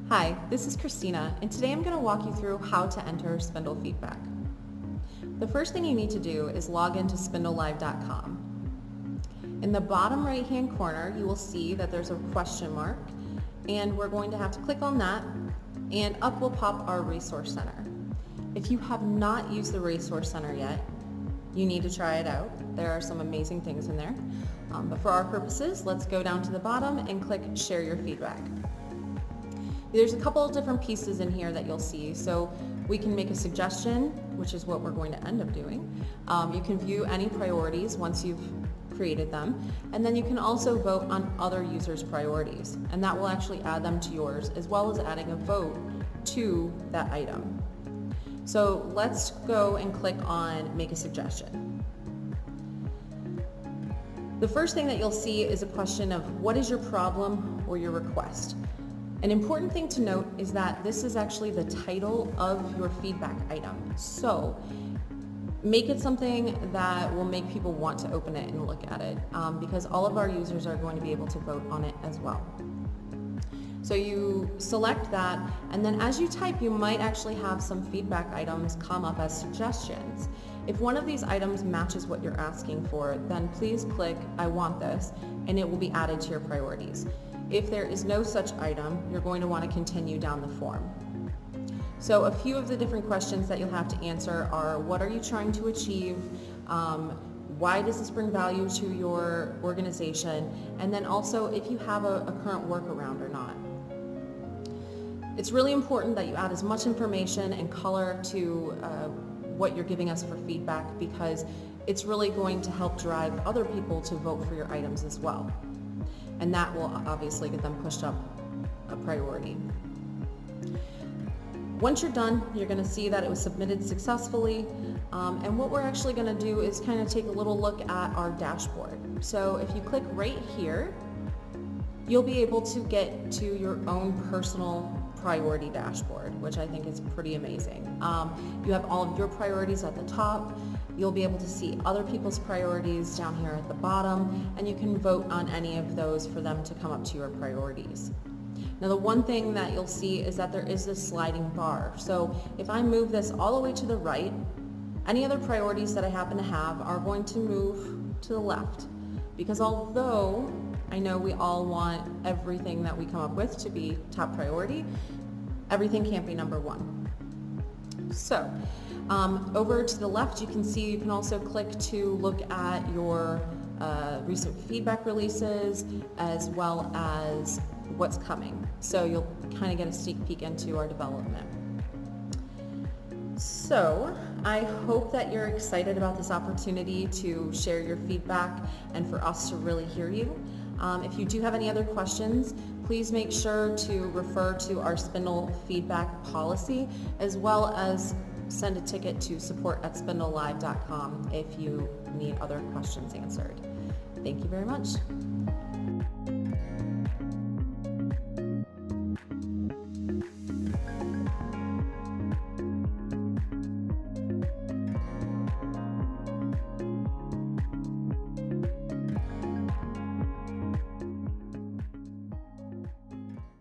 Hi, this is Christina, and today I'm going to walk you through how to enter Spindle Feedback. The first thing you need to do is log into spindlelive.com. In the bottom right-hand corner, you will see that there's a question mark, and we're going to have to click on that, and up will pop our Resource Center. If you have not used the Resource Center yet, you need to try it out. There are some amazing things in there. But for our purposes, let's go down to the bottom and click Share Your Feedback. There's a couple of different pieces in here that you'll see. So we can make a suggestion, which is what we're going to end up doing. You can view any priorities once you've created them. And then you can also vote on other users' priorities. And that will actually add them to yours, as well as adding a vote to that item. So let's go and click on Make a Suggestion. The first thing that you'll see is a question of what is your problem or your request? An important thing to note is that this is actually the title of your feedback item. So make it something that will make people want to open it and look at it, because all of our users are going to be able to vote on it as well. So you select that, and then as you type, you might actually have some feedback items come up as suggestions. If one of these items matches what you're asking for, then please click I want this, and it will be added to your priorities. If there is no such item, you're going to want to continue down the form. So a few of the different questions that you'll have to answer are, what are you trying to achieve? Why does this bring value to your organization? And then also if you have a current workaround or not. It's really important that you add as much information and color to what you're giving us for feedback, because it's really going to help drive other people to vote for your items as well. And that will obviously get them pushed up a priority. Once you're done, you're going to see that it was submitted successfully. And what we're actually going to do is kind of take a little look at our dashboard. So if you click right here, you'll be able to get to your own personal priority dashboard, which I think is pretty amazing. You have all of your priorities at the top. You'll be able to see other people's priorities down here at the bottom, and you can vote on any of those for them to come up to your priorities. Now the one thing that you'll see is that there is this sliding bar. So if I move this all the way to the right, any other priorities that I happen to have are going to move to the left. Because although I know we all want everything that we come up with to be top priority, everything can't be number one. So over to the left, you can see you can also click to look at your recent feedback releases as well as what's coming. So you'll kind of get a sneak peek into our development. So I hope that you're excited about this opportunity to share your feedback and for us to really hear you. If you do have any other questions, please make sure to refer to our Spindle feedback policy, as well as send a ticket to support@spindlelive.com if you need other questions answered. Thank you very much.